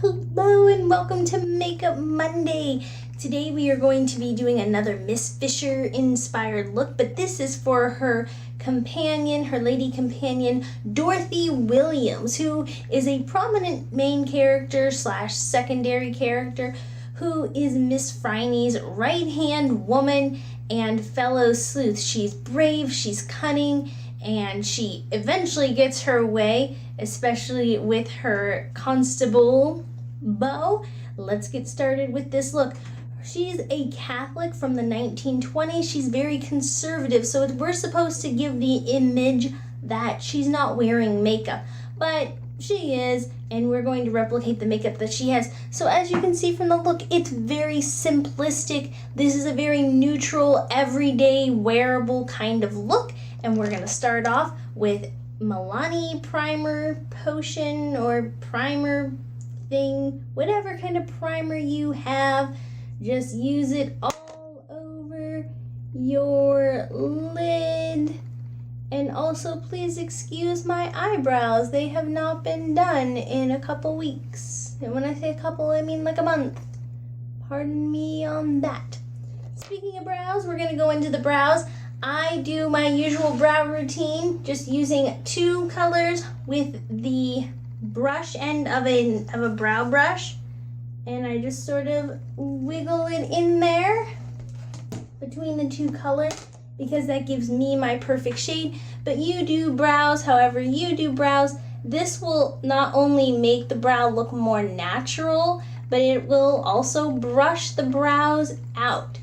Hello and welcome to Makeup Monday. Today we are going to be doing another Miss Fisher inspired look, but this is for her companion, her lady companion, Dorothy Williams, who is a prominent main character slash secondary character who is Miss Phryne's right-hand woman and fellow sleuth. She's brave, she's cunning, and she eventually gets her way, especially with her constable bow. Let's get started with this look. She's a Catholic from the 1920s. She's very conservative, so we're supposed to give the image that she's not wearing makeup, but she is, and we're going to replicate the makeup that she has. So as you can see from the look, it's very simplistic. This is a very neutral, everyday, wearable kind of look, and we're going to start off with Milani primer potion or primer thing, whatever kind of primer you have. Just use it all over your lid. And also, please excuse my eyebrows. They have not been done in a couple weeks. And when I say a couple, I mean like a month. Pardon me on that. Speaking of brows, we're gonna go into the brows. I do my usual brow routine, just using two colors with the brush end of a brow brush. And I just sort of wiggle it in there between the two colors, because that gives me my perfect shade. But you do brows however you do brows. This will not only make the brow look more natural, but it will also brush the brows out.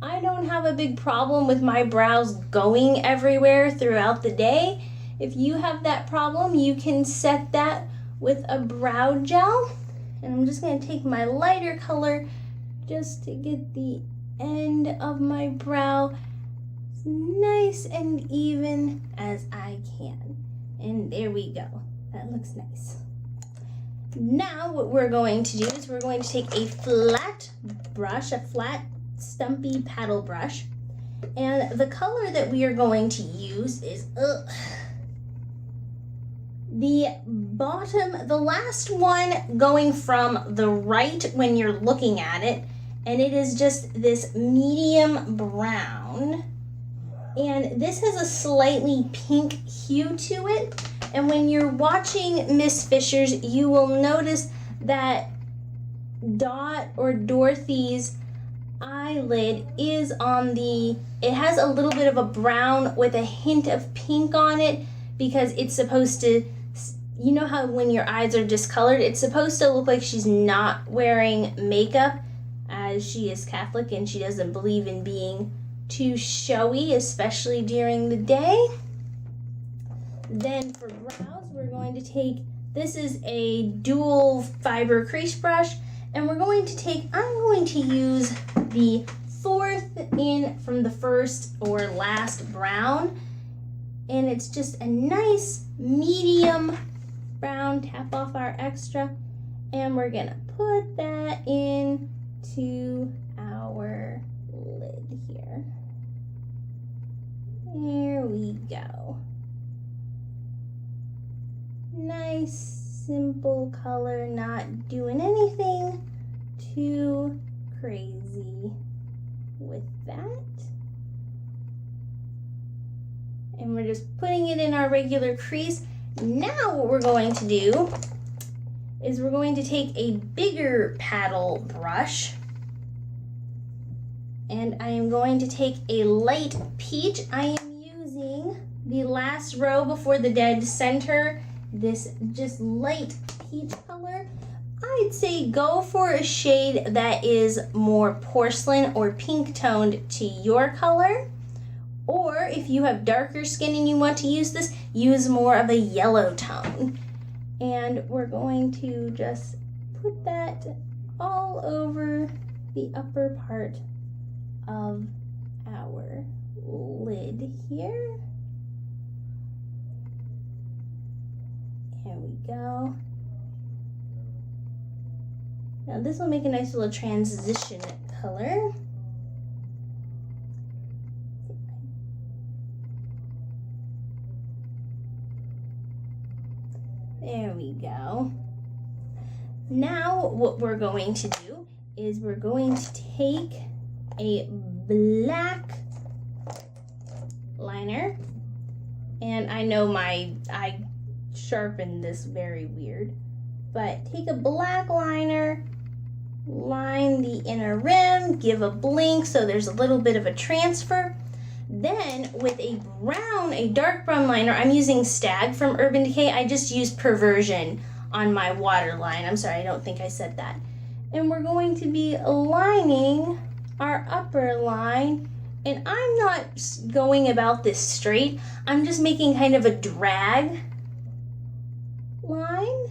I don't have a big problem with my brows going everywhere throughout the day. If you have that problem, you can set that with a brow gel. And I'm just going to take my lighter color just to get the end of my brow nice and even as I can. And there we go. That looks nice. Now what we're going to do is we're going to take a flat brush, a flat stumpy paddle brush, and the color that we are going to use is the bottom, the last one going from the right when you're looking at it, and it is just this medium brown. And this has a slightly pink hue to it. And when you're watching Miss Fisher's, you will notice that Dot or Dorothy's eyelid is on it has a little bit of a brown with a hint of pink on it, because it's supposed to, you know how when your eyes are discolored, it's supposed to look like she's not wearing makeup, as she is Catholic and she doesn't believe in being too showy, especially during the day. Then for brows, we're going to take, this is a dual fiber crease brush, and I'm going to use the fourth in from the first or last brown, and it's just a nice medium brown. Tap off our extra, and we're gonna put that into our lid here. There we go. Nice, simple color, not doing anything too crazy with that. And we're just putting it in our regular crease. Now what we're going to do is we're going to take a bigger paddle brush, and I am going to take a light peach. I am using the last row before the dead center, this just light peach color. I'd say go for a shade that is more porcelain or pink toned to your color. Or if you have darker skin and you want to use this, use more of a yellow tone. And we're going to just put that all over the upper part of our lid here. There we go. Now this will make a nice little transition color. There we go. Now what we're going to do is we're going to take a black liner, and I know I sharpened this very weird, but take a black liner, line the inner rim, give a blink so there's a little bit of a transfer. Then with a dark brown liner, I'm using Stag from Urban Decay. I just used Perversion on my waterline. I'm sorry, I don't think I said that. And we're going to be aligning our upper line. And I'm not going about this straight. I'm just making kind of a drag line.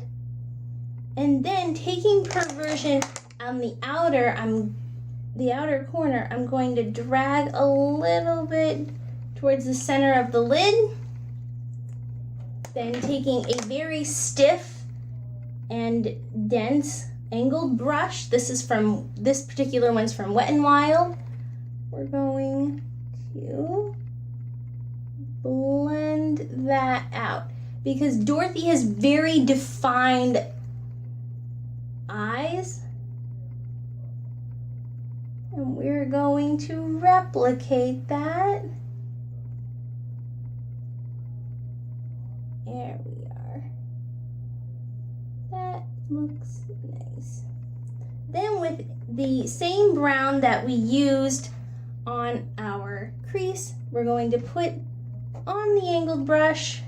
And then taking Perversion on the outer corner, I'm going to drag a little bit towards the center of the lid. Then taking a very stiff and dense angled brush. This particular one's from Wet n Wild. We're going to blend that out because Dorothy has very defined eyes. And we're going to replicate that. There we are. That looks nice. Then with the same brown that we used on our crease, we're going to put on the angled brush.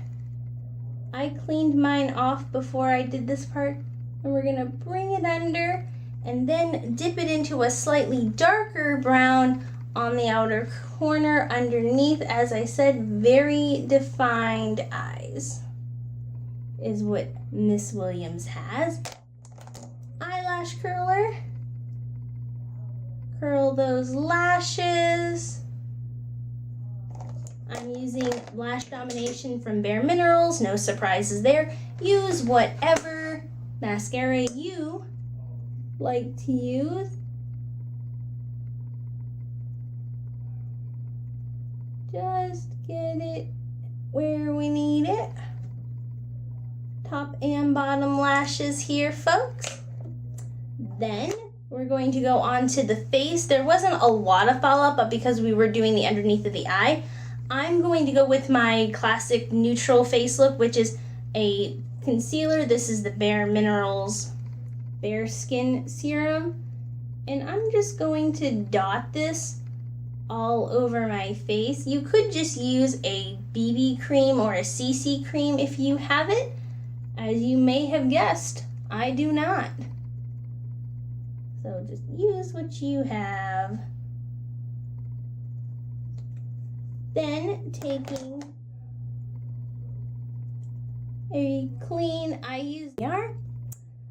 I cleaned mine off before I did this part, and we're going to bring it under and then dip it into a slightly darker brown on the outer corner underneath. As I said, very defined eyes is what Miss Williams has. Eyelash curler. Curl those lashes. I'm using Lash Domination from Bare Minerals. No surprises there. Use whatever mascara you like to use. Just get it where we need it. Top and bottom lashes here, folks. Then we're going to go on to the face. There wasn't a lot of follow-up, but because we were doing the underneath of the eye, I'm going to go with my classic neutral face look, which is a concealer. This is the Bare Minerals Bare Skin Serum. And I'm just going to dot this all over my face. You could just use a BB cream or a CC cream if you have it. As you may have guessed, I do not. So just use what you have. Then taking a clean, I use yarn.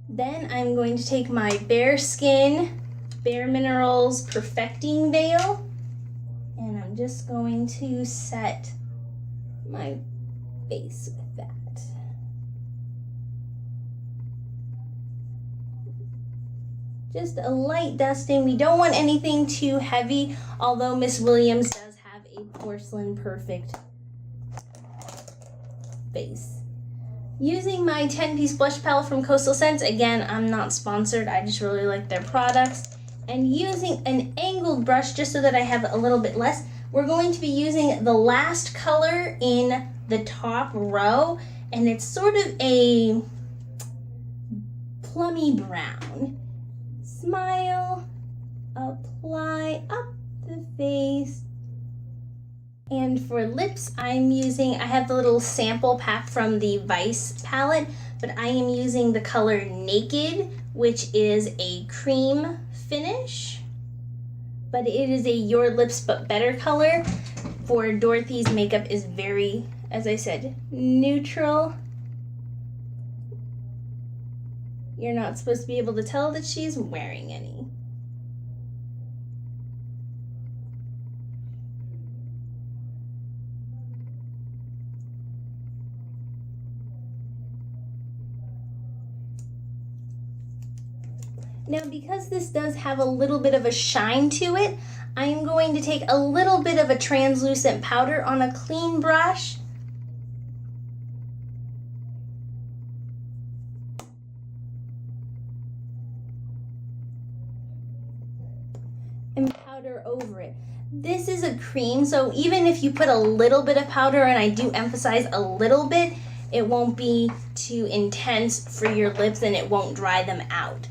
Then I'm going to take my Bare Skin, Bare Minerals Perfecting Veil, and I'm just going to set my face with that. Just a light dusting. We don't want anything too heavy, although Miss Williams does have a porcelain perfect face. Using my 10-piece blush palette from Coastal Scents. Again, I'm not sponsored. I just really like their products. And using an angled brush just so that I have a little bit less. We're going to be using the last color in the top row. And it's sort of a plummy brown. Smile, apply up the face. And for lips, I have the little sample pack from the Vice palette, but I am using the color Naked, which is a cream finish, but it is a Your Lips But Better color. For Dorothy's makeup is very, as I said, neutral. You're not supposed to be able to tell that she's wearing any. Now, because this does have a little bit of a shine to it, I am going to take a little bit of a translucent powder on a clean brush. and powder over it. This is a cream, so even if you put a little bit of powder, and I do emphasize a little bit, it won't be too intense for your lips and it won't dry them out.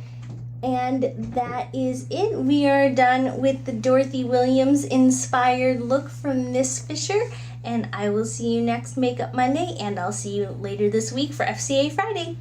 And that is it. We are done with the Dorothy Williams inspired look from Miss Fisher, and I will see you next Makeup Monday, and I'll see you later this week for FCA Friday.